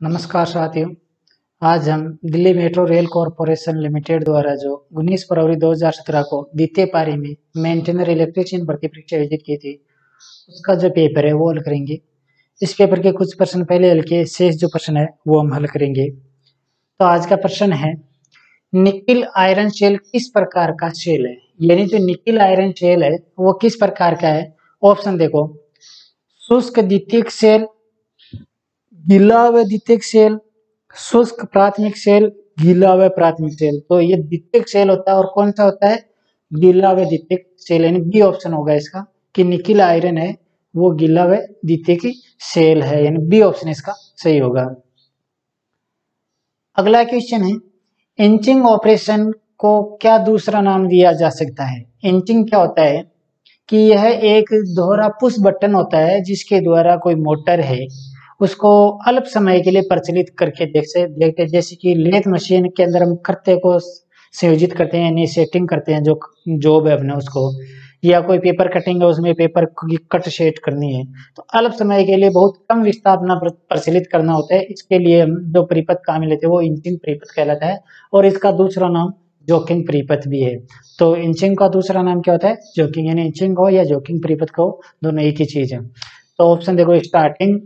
नमस्कार साथियों। आज हम Delhi metro rail corporation limited द्वारा जो 19 फरवरी 2017 को द्वितीय पारी में मेंटेनर इलेक्ट्रीशियन भर्ती परीक्षा आयोजित की थी, उसका जो पेपर है वो हल करेंगे। इस पेपर के कुछ प्रश्न पहले हल किए, शेष जो प्रश्न है वो हम हल करेंगे। तो आज का प्रश्न है, निकिल आयरन शेल किस प्रकार का शेल है? यानी जो निकिल आयरन शेल है वो किस प्रकार का है? ऑप्शन देखो, शुष्क द्वितीयक शेल, गीला व द्वितीयक शेल, शुष्क प्राथमिक शेल, गीला व प्राथमिक शेल। तो ये द्वितीयक शेल होता है और कौन सा होता है? गीला व द्वितीयक शेल। यानी बी ऑप्शन होगा इसका कि निकिल आयरन है वो गीला व द्वितीयक शेल है, यानी बी ऑप्शन इसका सही होगा। अगला क्वेश्चन है, इंचिंग ऑपरेशन को क्या दूसरा नाम दिया जा सकता है? इंचिंग क्या होता है कि यह एक दोहरा पुश बटन होता है जिसके द्वारा कोई मोटर है उसको अल्प समय के लिए प्रचलित करके देखते, जैसे कि लेथ मशीन के अंदर हम करते को संयोजित करते हैं, यानी सेटिंग करते हैं जो जॉब है अपने उसको, या कोई पेपर कटिंग है उसमें पेपर की कट सेट करनी है, तो अल्प समय के लिए बहुत कम विस्थापन प्रचलित करना होता है। इसके लिए हम जो परिपथ काम में लेते हैं वो इंचिंग परिपथ कहलाता है और इसका दूसरा नाम जोकिंग परिपथ भी है। तो इंचिंग का दूसरा नाम क्या होता है? जोकिंग। यानी इंचिंग हो या जोकिंग परिपथ को, दोनों एक ही चीज है। तो ऑप्शन देखो, स्टार्टिंग,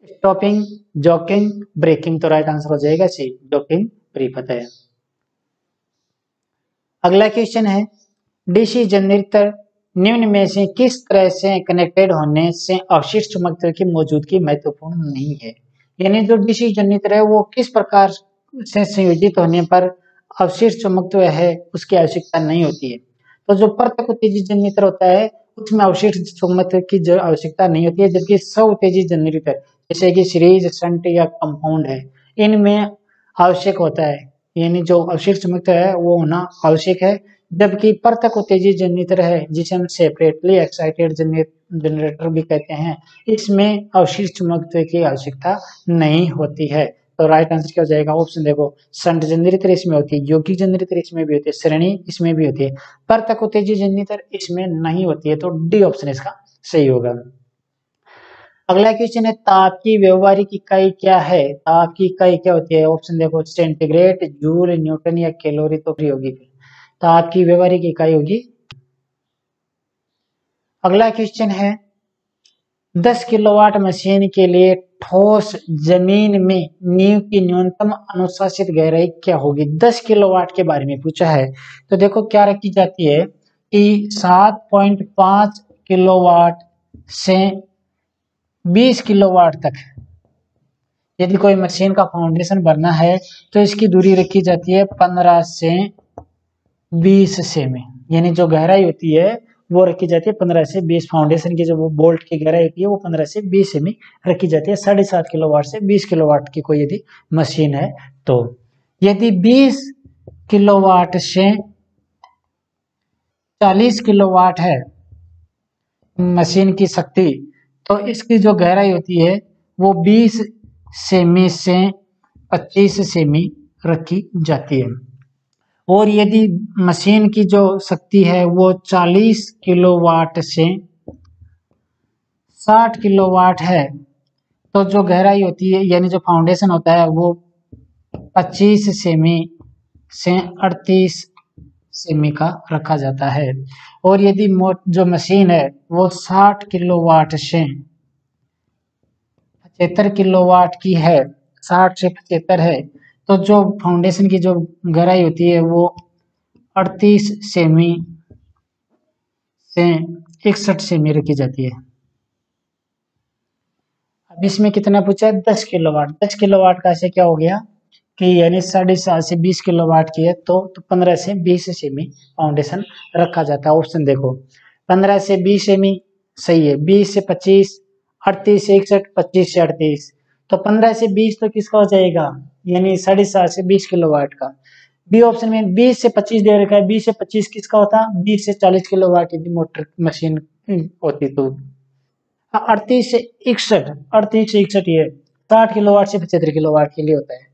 स्टॉपिंग, जॉकिंग, ब्रेकिंग। तो राइट आंसर हो जाएगा सी, जोकिंग परिपथ है। अगला क्वेश्चन है, डीसी जनरेटर निम्न में से किस तरह से कनेक्टेड होने से अवशिष्ट चुंबकत्व की मौजूदगी महत्वपूर्ण नहीं है? यानी जो डीसी जनरेटर है वो किस प्रकार से संयोजित होने पर अवशिष्ट चुंबकत्व है उसकी आवश्यकता नहीं होती है? तो जो प्रत्यक्ष उत्तेजित जनरेटर होता है उसमें अवशिष्ट चुंबकत्व की आवश्यकता नहीं होती है, जबकि स्व उत्तेजित जनरेटर जैसे कि सीरीज, शंट या कंपाउंड है, इनमें आवश्यक होता है, यानी जो अवशिष्ट चुंबकत्व है वो होना आवश्यक है। जबकि प्रत्यक्ष उत्तेजित जनरेटर है जिसे हम सेपरेटली एक्साइटेड जनरेटर भी कहते हैं, इसमें अवशिष्ट चुंबकत्व की आवश्यकता नहीं होती है। तो राइट आंसर क्या हो जाएगा? ऑप्शन देखो, शंट जनरेटर इसमें होती है, यौगिक जनरेटर इसमें भी होती है, श्रेणी इसमें भी होती है, प्रत्यक्ष उत्तेजित जनरेटर इसमें नहीं होती है। तो डी ऑप्शन इसका सही होगा। अगला क्वेश्चन है, ताप की व्यवहारिक इकाई क्या है? ताप की इकाई क्या होती है? ऑप्शन देखो, सेंटीग्रेड, जूल, न्यूटन या कैलोरी। तो फ्री होगी, ताप की व्यवहारिक इकाई होगी। अगला क्वेश्चन है, 10 किलोवाट मशीन के लिए ठोस जमीन में नींव की न्यूनतम अनुशंसित गहराई क्या होगी? 10 किलोवाट के बारे में पूछा है। तो देखो क्या रखी जाती है कि 7.5 किलोवाट से 20 किलोवाट तक यदि कोई मशीन का फाउंडेशन भरना है तो इसकी दूरी रखी जाती है 15 से 20 सेमी। यानी जो गहराई होती है वो रखी जाती है 15 से 20, फाउंडेशन की जो वो बोल्ट की गहराई होती है वो 15 से 20 सेमी रखी जाती है। 7.5 किलोवाट से 20 किलोवाट की कोई यदि मशीन है तो, यदि 20 किलोवाट से 40 किलोवाट है मशीन की शक्ति, तो इसकी जो गहराई होती है वो 20 सेमी से 25 सेमी रखी जाती है। और यदि मशीन की जो शक्ति है वो 40 किलोवाट से 60 किलोवाट है तो जो गहराई होती है यानी जो फाउंडेशन होता है वो 25 सेमी से 38 सेमी का रखा जाता है। और यदि जो मशीन है वो 60 किलोवाट से 75 किलोवाट की है, 60 से 75 है, तो जो फाउंडेशन की जो गहराई होती है वो 38 सेमी से 61 सेमी रखी जाती है। अब इसमें कितना पूछा है? 10 किलोवाट। 10 किलोवाट का ऐसे क्या हो गया कि यानी 7.5 से 20 किलोवाट की है तो 15 से 20 सेमी फाउंडेशन रखा जाता है। ऑप्शन देखो, 15 से 20 सेमी सही है, 20 से 25, 38 से 61, 25 से 38, तो 15 से 20 तो किसका हो जाएगा? यानी 7.5 से 20 किलोवाट का। बी ऑप्शन में 20 से 25 दे रखा है, 20 से 25 किसका होता? 20 से 40 किलोवाट यदि मोटर मशीन होती तो। 38 से 61, 38 से 61 ये 60 किलोवाट से 75 किलोवाट के लिए होता है।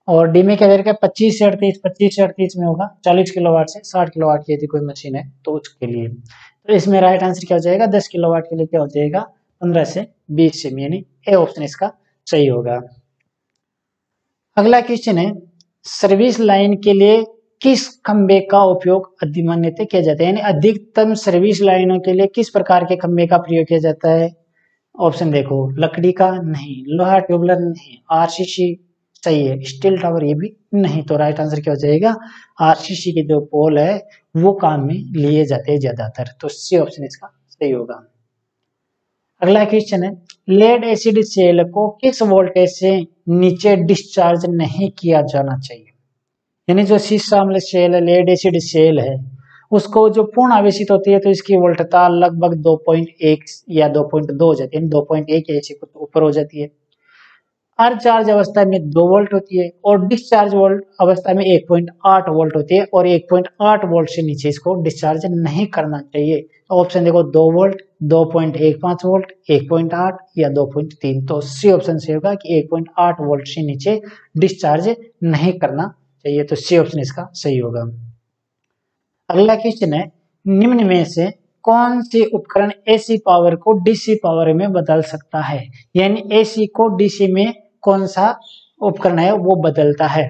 और डी में क्या दे रखा है? 25 से 38, 25 से 38 में होगा 40 किलोवाट से 60 किलोवाट की यदि कोई मशीन है तो उसके लिए। तो इसमें राइट आंसर क्या हो जाएगा? 10 किलोवाट के लिए क्या हो जाएगा? 15 से 20 सेमी, यानी ए ऑप्शन इसका सही होगा। अगला क्वेश्चन है, सर्विस लाइन के लिए किस खंबे का उपयोग अधिमान्यतः किया जाता है, यानी अधिकतम सर्विस लाइनों के लिए किस प्रकार के खंबे का प्रयोग किया जाता है। ऑप्शन देखो, लकड़ी का नहीं, लोहा ट्यूबलर नहीं, आरसीसी सही है, स्टील टावर ये भी नहीं, तो राइट आंसर क्या हो जाएगा, आरसीसी के जो पोल है वो काम में लिए जाते हैं ज्यादातर, तो सी ऑप्शन इसका सही होगा। अगला क्वेश्चन है, लेड एसिड सेल को किस वोल्टेज से नीचे डिस्चार्ज नहीं किया जाना चाहिए, यानी जो शीशा अम्ल सेल है, लेड एसिड सेल है, उसको जो पूर्ण आवेशित होती है तो इसकी वोल्टता लगभग 2.1 या 2.2 हो जाती है, 2.1 ऐसी कुछ ऊपर हो जाती है। अनचार्ज अवस्था में 2 वोल्ट होती है और डिस्चार्ज वोल्ट अवस्था में 1.8 वोल्ट होती है, और 1.8 वोल्ट से नीचे इसको डिस्चार्ज नहीं करना चाहिए। ऑप्शन देखो, 2 वोल्ट, 2.15 वोल्ट, 1.8 या 2.3, तो सी ऑप्शन से होगा कि 1.8 वोल्ट से नीचे डिस्चार्ज नहीं करना चाहिए, तो सी ऑप्शन इसका सही होगा। अगला क्वेश्चन है, निम्न में से कौन से उपकरण एसी पावर को डीसी पावर में बदल सकता है, यानी एसी को डीसी में कौन सा उपकरण है वो बदलता है।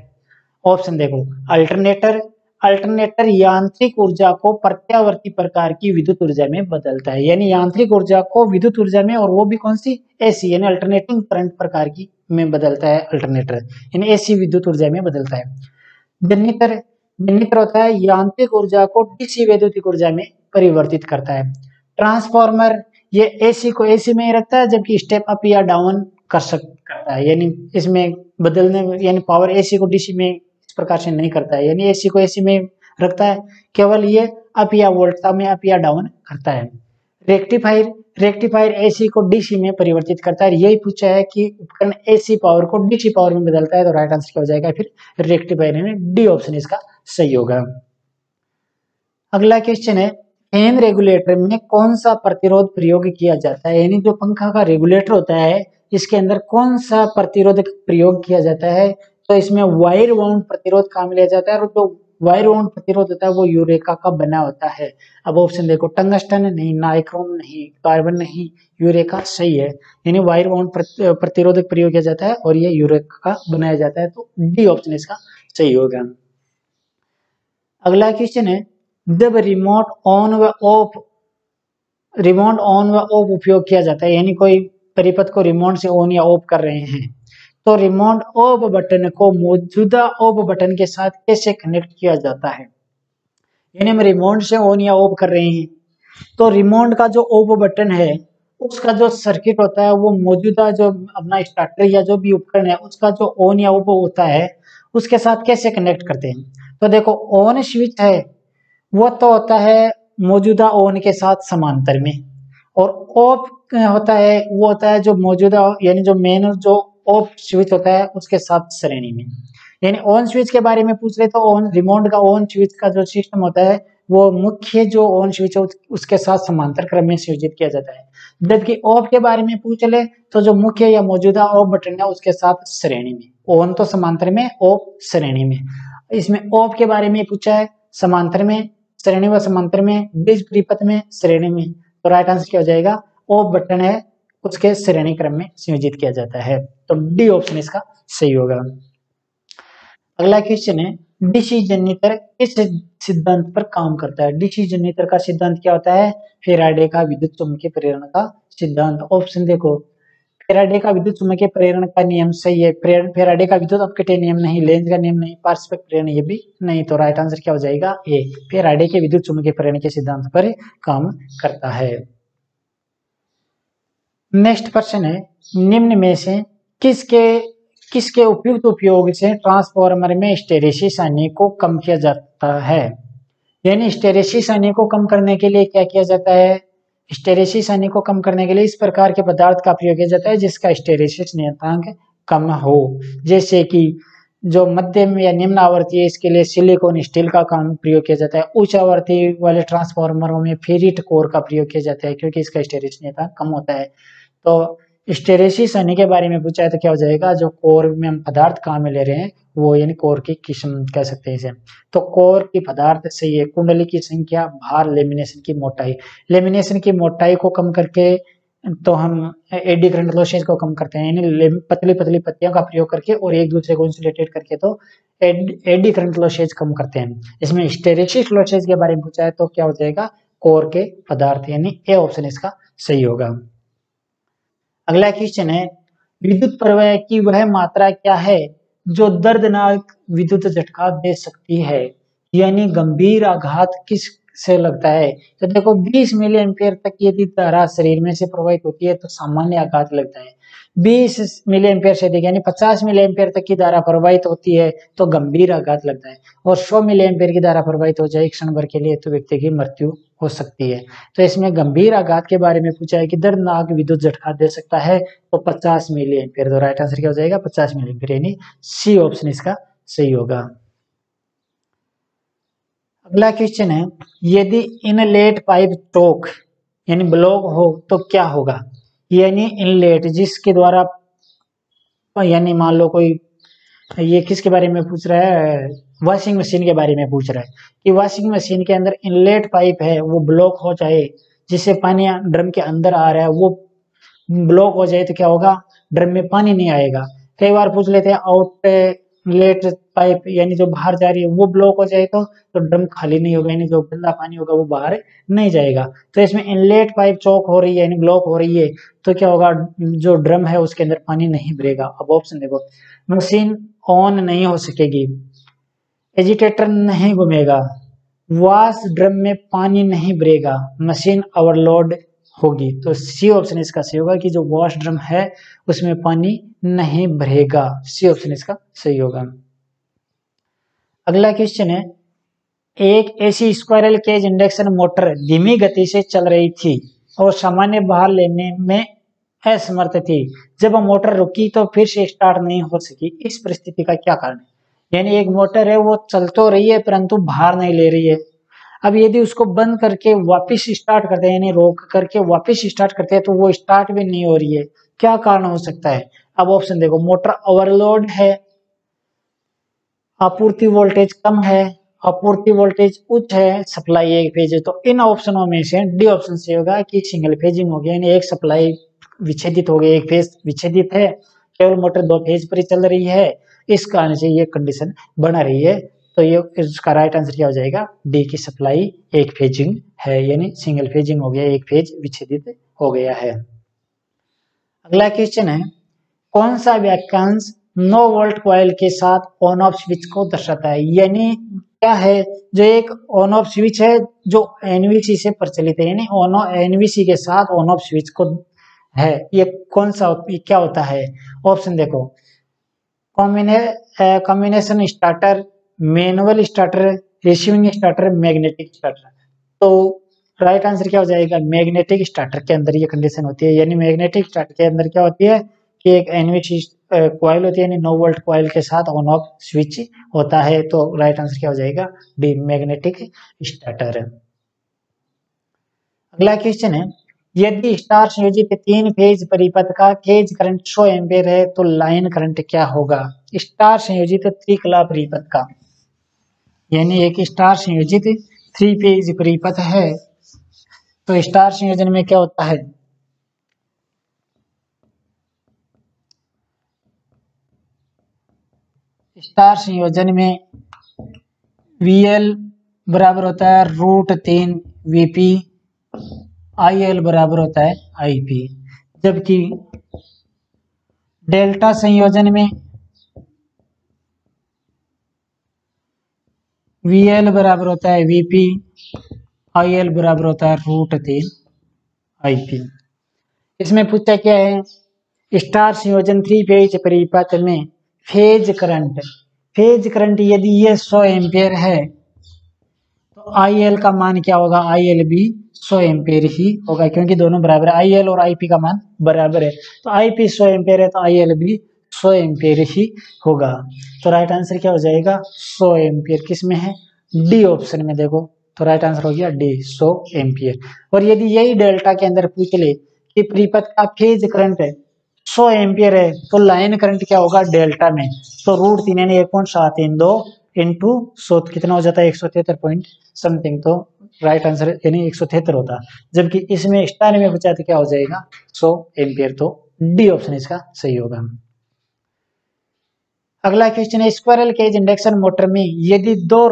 ऑप्शन देखो, अल्टरनेटर, अल्टरनेटर यांत्रिक ऊर्जा को प्रत्यावर्ती प्रकार की विद्युत ऊर्जा में बदलता है, यानी यांत्रिक ऊर्जा को विद्युत ऊर्जा में, और वो भी कौन सी, एसी, यानी अल्टरनेटिंग करंट प्रकार की में बदलता है अल्टरनेटर, यानी एसी विद्युत ऊर्जा में बदलता है। जनरेटर, जनरेटर होता है यांत्रिक ऊर्जा को डीसी वैद्युतिक ऊर्जा में परिवर्तित करता है। ट्रांसफार्मर, ये एसी को एसी में ही रखता है, जबकि स्टेप अप या डाउन करता है, यानी इसमें बदलने, यानी पावर एसी को डीसी में इस प्रकार से नहीं करता है, यानी एसी को एसी में रखता है, केवल ये अप या वोल्टता में अप या डाउन करता है। रेक्टिफायर, रेक्टिफायर एसी को डीसी में परिवर्तित करता है। यही पूछा है कि उपकरण एसी पावर को डीसी पावर में बदलता है, तो राइट आंसर क्या हो जाएगा फिर रेक्टिफायर, में डी ऑप्शन इसका सही होगा। अगला क्वेश्चन है, फैन रेगुलेटर में कौन सा प्रतिरोध प्रयोग किया जाता है, यानी जो पंखा का रेगुलेटर होता है इसके अंदर कौन सा प्रतिरोधक प्रयोग किया जाता है, तो इसमें वायर वाउंड प्रतिरोध काम लिया जाता है, और जो वायर वाउंड प्रतिरोध होता है वो यूरेका का बना होता है। अब ऑप्शन देखो, टंगस्टन नहीं, नाइक्रोम नहीं, कार्बन नहीं, यूरेका सही है, यानी वायर वाउंड प्रतिरोधक प्रयोग किया जाता है और ये यूरेका का बनाया जाता है, तो डी ऑप्शन इसका सही होगा। अगला क्वेश्चन है, जब रिमोट ऑन व ऑफ उपयोग किया जाता है, यानी कोई परिपथ को रिमोट से ऑन या ऑफ कर रहे हैं, तो रिमोट ऑफ बटन को मौजूदा ऑफ बटन के साथ कैसे कनेक्ट किया जाता है, यानी हम रिमोट से ऑन या ऑफ कर रहे हैं, तो रिमोट का जो ऑफ बटन है उसका जो सर्किट होता है वो मौजूदा जो अपना स्टार्टर या जो भी उपकरण है उसका जो ऑन या ऑफ होता है उसके साथ कैसे कनेक्ट करते हैं। तो देखो, ऑन स्विच है वो तो होता है मौजूदा ऑन के साथ समांतर में, और ऑफ होता है वो होता है जो मौजूदा, यानी जो मेन जो ऑफ स्विच होता है उसके साथ श्रेणी में। यानी ऑन स्विच के बारे में पूछ रहे तो ऑन रिमोट का ऑन स्विच का जो सिस्टम होता है वो मुख्य जो ऑन स्विच है उसके साथ समांतर क्रम में संयोजित किया जाता है, जबकि ऑफ के बारे में पूछ ले तो जो मुख्य या मौजूदा ऑफ बटन है उसके साथ श्रेणी में, ऑन तो समांतर में, ऑफ श्रेणी में। इसमें ऑफ के बारे में पूछा है समांतर में, श्रेणी व समांतर में, बीज परिपथ में, श्रेणी में, तो राइट आंसर क्या हो जाएगा, ऑफ बटन है उसके श्रेणी क्रम में संयोजित किया जाता है, तो डी ऑप्शन इसका सही होगा। अगला क्वेश्चन है, डीसी जनरेटर किस सिद्धांत पर काम करता है, डीसी जनरेटर का सिद्धांत क्या होता है, फैराडे का विद्युत चुम्बकीय प्रेरण का सिद्धांत। ऑप्शन देखो, फैराडे का विद्युत चुम्बकीय प्रेरण का नियम सही है, फैराडे का विद्युत अपघटन नियम नहीं, लेंज का नियम नहीं, पारस्परिक प्रेरण ये भी नहीं, तो राइट आंसर क्या हो जाएगा ए, फैराडे के विद्युत चुम्बकीय प्रेरण के सिद्धांत पर काम करता है। नेक्स्ट क्वेश्चन है, निम्न में से किसके उपयुक्त उपयोग से ट्रांसफार्मर में हिस्टैरिसीस हानि को कम किया जाता है, यानी हिस्टैरिसीस हानि को कम करने के लिए क्या किया जाता है, हिस्टैरिसीस हानि को कम करने के लिए इस प्रकार के पदार्थ का प्रयोग किया जाता है जिसका हिस्टैरिसीस नियतांक कम हो, जैसे कि जो मध्यम या निम्न आवर्ती है इसके लिए सिलिकॉन स्टील का काम प्रयोग किया जाता है, उच्च आवर्ती वाले ट्रांसफार्मरों में फेरिट कोर का प्रयोग किया जाता है क्योंकि इसका हिस्टैरिसीस नियतांक कम होता है। तो हिस्टैरिसीस हानि के बारे में पूछा है तो क्या हो जाएगा, जो कोर में हम पदार्थ कहाँ में ले रहे हैं वो, यानी कोर की किस्म कह सकते हैं इसे, तो कोर की पदार्थ सही है, कुंडली की संख्या, भार, लेमिनेशन की मोटाई, लेमिनेशन की मोटाई को कम करके तो हम एडी करंट लॉसेज को कम करते हैं, यानी पतली पतली पत्तियों का प्रयोग करके और एक दूसरे को इंसुलेटेड करके तो एडी करंट लॉसेज कम करते हैं। इसमें हिस्टैरिसीस लॉसेज के बारे में पूछा है तो क्या हो जाएगा, कोर के पदार्थ, यानी ए ऑप्शन इसका सही होगा। अगला क्वेश्चन है, विद्युत प्रवाह की वह मात्रा क्या है जो दर्दनाक विद्युत झटका दे सकती है, यानी गंभीर आघात किस से लगता है। तो देखो 20 मिली एम्पियर तक यदि धारा शरीर में से प्रवाहित होती है तो सामान्य आघात लगता है। 20 मिली एम्पियर से अधिक यानी 50 मिली एम्पियर तक की धारा प्रवाहित होती है तो गंभीर आघात लगता है, और 100 मिली एम्पियर की धारा प्रवाहित हो जाए क्षण भर के लिए तो व्यक्ति की मृत्यु हो सकती है। तो इसमें गंभीर आघात के बारे में पूछा है कि दर्दनाक विद्युत झटका दे सकता है तो 50 मिली एम्पियर, तो राइट आंसर क्या हो जाएगा 50 मिली एम्पियर, यानी सी ऑप्शन इसका सही होगा। अगला क्वेश्चन है, यदि इनलेट पाइप चोक यानी ब्लॉक हो तो क्या होगा, यानी इनलेट जिसके द्वारा, यानी मान लो कोई, ये किसके बारे में पूछ रहा है, वॉशिंग मशीन के बारे में पूछ रहा है कि वॉशिंग मशीन के अंदर इनलेट पाइप है वो ब्लॉक हो जाए, जिससे पानी ड्रम के अंदर आ रहा है वो ब्लॉक हो जाए तो क्या होगा, ड्रम में पानी नहीं आएगा। कई बार पूछ लेते हैं आउटलेट पाइप यानी जो बाहर जा रही है वो ब्लॉक हो जाए तो ड्रम खाली नहीं होगा, यानी जो गंदा पानी होगा वो बाहर नहीं जाएगा। तो इसमें इनलेट पाइप चौक हो रही है यानी ब्लॉक हो रही है तो क्या होगा, जो ड्रम है उसके अंदर पानी नहीं भरेगा। अब ऑप्शन देखो, मशीन ऑन नहीं हो सकेगी, एजिटेटर नहीं घूमेगा, वॉश ड्रम में पानी नहीं भरेगा, मशीन ओवरलोड होगी। तो सी ऑप्शन इसका सही होगा कि जो वॉश ड्रम है उसमें पानी नहीं भरेगा, सी ऑप्शन इसका सही होगा। अगला क्वेश्चन है, एक ऐसी स्क्वायरल केज इंडक्शन मोटर धीमी गति से चल रही थी और सामान्य भार लेने में असमर्थ थी, जब मोटर रुकी तो फिर से स्टार्ट नहीं हो सकी, इस परिस्थिति का क्या कारण है। यानी एक मोटर है वो चल तो रही है परंतु भार नहीं ले रही है, अब यदि उसको बंद करके वापस स्टार्ट करते हैं यानी रोक करके वापस स्टार्ट करते हैं तो वो स्टार्ट भी नहीं हो रही है, क्या कारण हो सकता है। अब ऑप्शन देखो, मोटर ओवरलोड है, आपूर्ति वोल्टेज कम है, आपूर्ति वोल्टेज उच्च है, सप्लाई एक फेज है। तो इन ऑप्शनों में से डी ऑप्शन से होगा कि सिंगल फेजिंग हो गया, यानी एक सप्लाई विच्छेदित हो गई, एक फेज विच्छेदित है, केवल मोटर दो फेज पर ही चल रही है, इस कारण से ये कंडीशन बना रही है। तो ये इसका राइट आंसर क्या हो जाएगा, डी की सप्लाई एक फेजिंग है, यानी सिंगल फेजिंग हो गया, एक फेज विच्छेदित हो गया है। अगला क्वेश्चन है, कौन सा वाक्यांश 9 वोल्ट कॉइल के साथ ऑन ऑफ स्विच को दर्शाता है। यानी क्या है, जो एक ऑन ऑफ स्विच है जो एनवीसी से प्रचलित है, यानी एनवीसी के साथ ऑन ऑफ स्विच को है, ये कौन सा, ये क्या होता है। ऑप्शन देखो, combination starter, manual starter, receiving starter, magnetic starter. तो राइट आंसर क्या हो जाएगा, मैग्नेटिक स्टार्टर के अंदर ये कंडीशन होती है। यानी मैग्नेटिक स्टार्टर के अंदर क्या होती है कि एक एनवीसी कॉइल होती है, यानी 9 वोल्ट कॉइल के साथ ऑन ऑफ स्विच होता है। तो राइट आंसर क्या हो जाएगा, डी मैग्नेटिक स्टार्टर। अगला क्वेश्चन है, यदि स्टार संयोजित 3 फेज परिपथ का फेज करंट 100 एम्पीयर है तो लाइन करंट क्या होगा। स्टार संयोजित त्रिकला परिपथ का, यानी एक स्टार संयोजित 3 फेज परिपथ है तो स्टार संयोजन में क्या होता है, स्टार संयोजन में VL बराबर होता है √3 VP, IL बराबर होता है IP, जबकि डेल्टा संयोजन में VL बराबर होता है VP, IL बराबर होता है √3 IP। इसमें पूछा क्या है, स्टार संयोजन 3 फेज परिपथ में फेज करंट यदि ये 100 एम्पियर है तो IL का मान क्या होगा, IL भी 100 एम्पियर ही होगा, क्योंकि दोनों बराबर है, IL और IP का मान बराबर है। तो IP 100 एम्पियर है तो IL भी 100 एम्पियर ही होगा। तो राइट आंसर क्या हो जाएगा, 100 एम्पियर किस में है, डी ऑप्शन में देखो, तो राइट आंसर हो गया डी 100 एम्पियर। और यदि यही डेल्टा के अंदर पूछ ले कि परिपथ का फेज करंट 100 एम्पियर है तो लाइन करंट क्या होगा डेल्टा में, तो √3 यानी 1.732 इंटू 100 कितना हो जाता है 173 पॉइंट समथिंग, तो राइट आंसर यानी 173 होता, जबकि इसमें स्टार में बचा तो क्या हो जाएगा 100 एम्पियर। तो डी ऑप्शन इसका सही होगा। अगला क्वेश्चन है स्क्वायरल केज इंडक्शन मोटर में यदि दो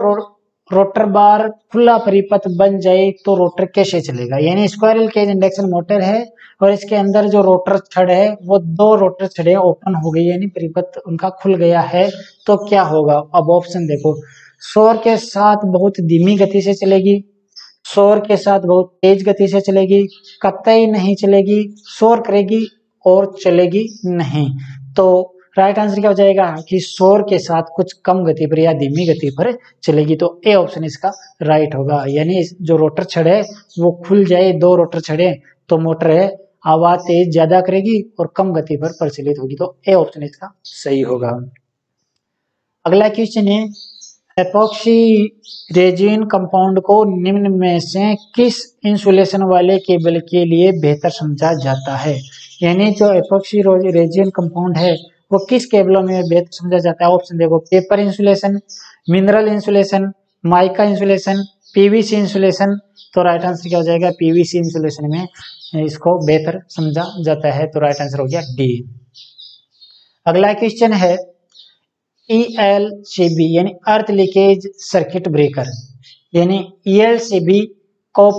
रोटर बार खुला परिपथ बन जाए तो रोटर कैसे चलेगा। यानी स्क्वायरल केज इंडक्शन मोटर है और इसके अंदर जो रोटर छड़ है वो दो रोटर छड़े ओपन हो गई यानी परिपथ उनका खुल गया है तो क्या होगा। अब ऑप्शन देखो, शोर के साथ बहुत धीमी गति से चलेगी, शोर के साथ बहुत तेज गति से चलेगी, कतई नहीं चलेगी, शोर करेगी और चलेगी नहीं। तो राइट आंसर क्या हो जाएगा कि शोर के साथ कुछ कम गति पर या धीमी गति पर चलेगी। तो ए ऑप्शन इसका राइट होगा। यानी जो रोटर छड़ है वो खुल जाए, दो रोटर छड़े तो मोटर है आवाज तेज ज्यादा करेगी और कम गति पर प्रचलित होगी। तो ए ऑप्शन इसका सही होगा। अगला क्वेश्चन है एपॉक्सी रेजिन कंपाउंड को निम्न में से किस इंसुलेशन वाले केबल के लिए बेहतर समझा जाता है। यानी जो एपॉक्सी रेजिन कंपाउंड है वो किस केबलों में बेहतर समझा जाता है। ऑप्शन देखो, paper insulation, mineral insulation, mica insulation, PVC insulation. तो राइट आंसर क्या हो जाएगा, पीवीसी इंसुलेशन में इसको बेहतर समझा जाता है। तो राइट आंसर हो गया डी। अगला क्वेश्चन है ELCB यानी अर्थ लीकेज सर्किट ब्रेकर, यानी ELCB को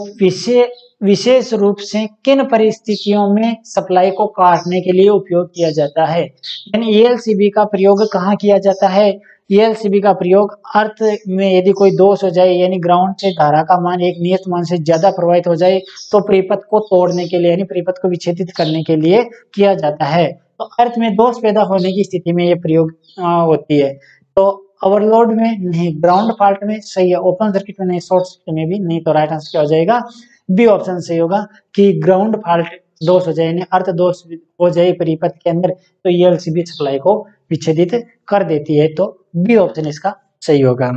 विशेष रूप से किन परिस्थितियों में सप्लाई को काटने के लिए उपयोग किया जाता है। यानी ELCB का प्रयोग कहाँ किया जाता है। ELCB का प्रयोग अर्थ में यदि कोई दोष हो जाए यानी ग्राउंड से धारा का मान एक नियत मान से ज्यादा प्रवाहित हो जाए तो परिपथ को तोड़ने के लिए यानी परिपथ को विच्छेदित करने के लिए किया जाता है। तो अर्थ में दोष पैदा होने की स्थिति में यह प्रयोग होती है। तो ओवरलोड में नहीं, ग्राउंड फॉल्ट में सही है, ओपन सर्किट में नहीं, शॉर्ट सर्किट में भी नहीं। तो राइट आंसर क्या हो जाएगा, बी ऑप्शन सही होगा कि ग्राउंड फॉल्ट दोष हो जाए यानी अर्थ दोष हो जाए परिपथ के अंदर तो ELCB सप्लाई को विच्छेदित कर देती है। तो बी ऑप्शन इसका सही होगा।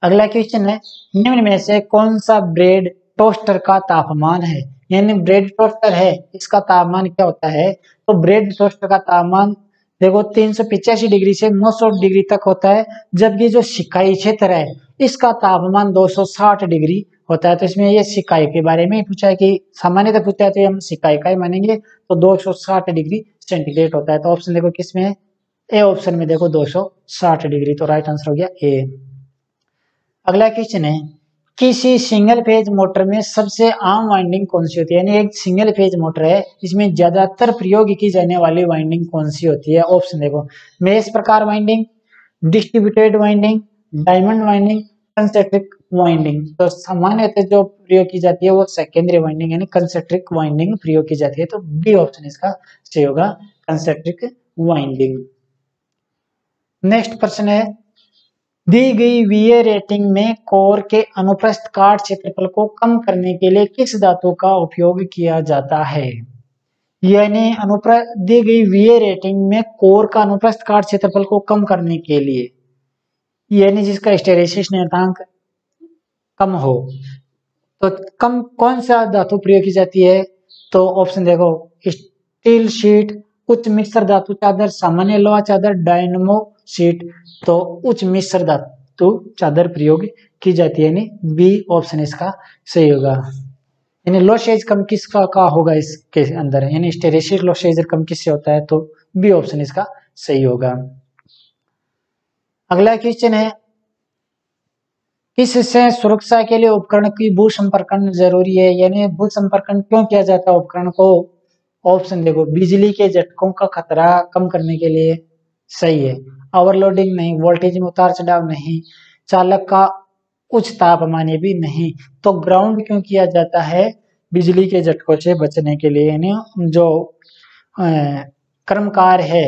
अगला क्वेश्चन है निम्न में से कौन सा ब्रेड टोस्टर का तापमान है। यानी ब्रेड टोस्टर है इसका तापमान क्या होता है। तो ब्रेड टोस्टर का तापमान देखो 385 डिग्री से 900 डिग्री तक होता है, जबकि जो सिकाई क्षेत्र है इसका तापमान 260 डिग्री होता है। तो इसमें ये सिकाई के बारे में पूछा है कि सामान्यतः पूछा है तो हम सिकाई का ही मानेंगे। तो 260 डिग्री सेंटीग्रेड होता है। तो ऑप्शन देखो किसमें है, ए ऑप्शन में देखो 260 डिग्री। तो राइट आंसर हो गया ए। अगला क्वेश्चन है किसी सिंगल फेज मोटर में सबसे आम वाइंडिंग कौन सी होती है। यानी एक सिंगल फेज मोटर है इसमें ज्यादातर प्रयोग की जाने वाली वाइंडिंग कौन सी होती है। ऑप्शन देखो, मेष प्रकार winding, distributed winding, diamond winding, concentric winding. तो सामान्यतः जो प्रयोग की जाती है वो सेकेंडरी वाइंडिंग यानी कंसेंट्रिक वाइंडिंग प्रयोग की जाती है। तो बी ऑप्शन इसका सही होगा, कंसेंट्रिक वाइंडिंग। नेक्स्ट प्रश्न है दी गई VA रेटिंग में कोर के अनुप्रस्थ काट क्षेत्रफल को कम करने के लिए किस धातु का उपयोग किया जाता है। यानी दी गई VA रेटिंग में कोर का अनुप्रस्थ काट क्षेत्रफल को कम करने के लिए यानी जिसका हिस्टैरिसीस नियतांक कम हो तो कम कौन सा धातु प्रयोग की जाती है। तो ऑप्शन देखो, स्टील शीट, उच्च मिश्र धातु चादर, सामान्य लोहा चादर, डायनमो शीट। तो उच्च मिश्र धातु चादर प्रयोग की जाती है यानी बी ऑप्शन इसका सही होगा। यानी लॉसेज कम किसका का होगा इसके अंदर, यानी हिस्टैरिसीस लॉसेज कम किससे होता है। तो बी ऑप्शन इसका सही होगा। अगला क्वेश्चन है किससे सुरक्षा के लिए उपकरण की भू संपर्कन जरूरी है। यानी भू संपर्कन क्यों किया जाता है उपकरण को। ऑप्शन देखो, बिजली के झटकों का खतरा कम करने के लिए, सही है, ओवरलोडिंग नहीं, वोल्टेज में उतार चढ़ाव नहीं, चालक का उच्च तापमान भी नहीं। तो ग्राउंड क्यों किया जाता है, बिजली के झटकों से बचने के लिए। यानी जो कर्मकार है,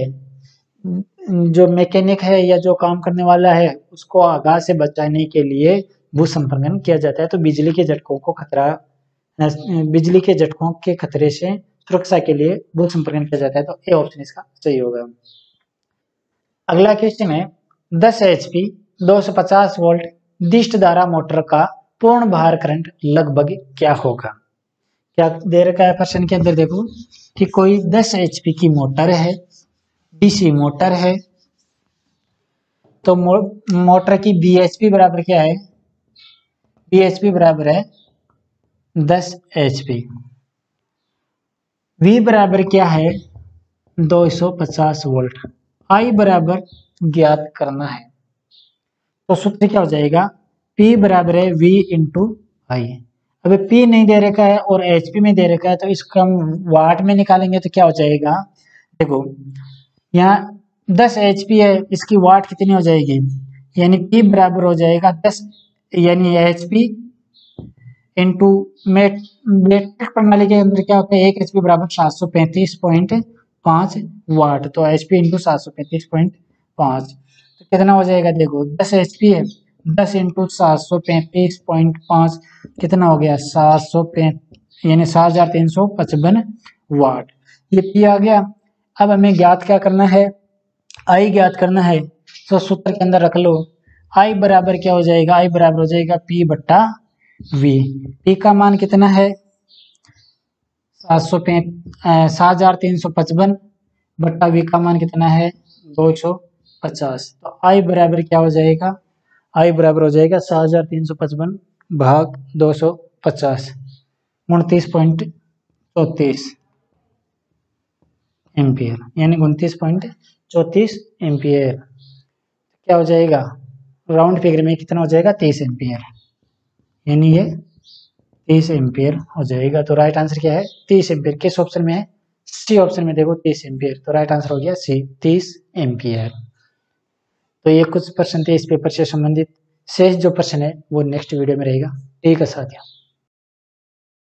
जो मैकेनिक है या जो काम करने वाला है उसको आघात से बचाने के लिए भू संपर्कन किया जाता है। तो बिजली के झटकों को बिजली के झटकों के खतरे से सुरक्षा के लिए भू संपर्कन किया जाता है। तो ए ऑप्शन इसका सही होगा। अगला क्वेश्चन है 10 HP 250 वोल्ट दिष्ट धारा मोटर का पूर्ण भार करंट लगभग क्या होगा। क्या दे रखा है प्रश्न के अंदर, देखो कि कोई 10 HP की मोटर है, DC मोटर है, तो मोटर की BHP बराबर क्या है, VHP बराबर है 10 HP। V बराबर क्या है 250 वोल्ट। I बराबर ज्ञात करना है। तो सूत्र क्या हो जाएगा, P बराबर है V इंटू आई। अब P नहीं दे रखा है और HP में दे रखा है, तो इसको हम वाट में निकालेंगे तो क्या हो जाएगा, देखो यहाँ 10 HP है, इसकी वाट कितनी हो जाएगी, यानी P बराबर हो जाएगा 10 यानी HP इंटू मैट्रिक प्रणाली के अंदर क्या होता है, 1 HP बराबर 735.5 वाट। तो HP इंटू 735.5 तो कितना हो जाएगा, देखो 10 HP है, 10 इंटू 735.5 कितना हो गया 735 यानी 7355 वाट। ये P आ गया। अब हमें ज्ञात क्या करना है, I ज्ञात करना है। तो सूत्र के अंदर रख लो, I बराबर क्या हो जाएगा, I बराबर हो जाएगा P बट्टा V। P का मान कितना है 7355 बट्टा V का मान कितना है 250। तो I बराबर क्या हो जाएगा, I बराबर हो जाएगा 7355 भाग 250 29.34 एम्पियर यानी 29.34 एम्पियर। क्या हो जाएगा, राउंड फिगर में कितना हो जाएगा 30 एम्पियर, यानी ये 30 एम्पियर हो जाएगा। तो राइट आंसर क्या है 30 एम्पियर। किस ऑप्शन में है, सी ऑप्शन में, देखो 30 एम्पियर। तो राइट आंसर हो गया सी 30 एम्पियर। तो ये कुछ प्रश्न थे इस पेपर से संबंधित, शेष जो प्रश्न है वो नेक्स्ट वीडियो में रहेगा। ठीक है साथियों।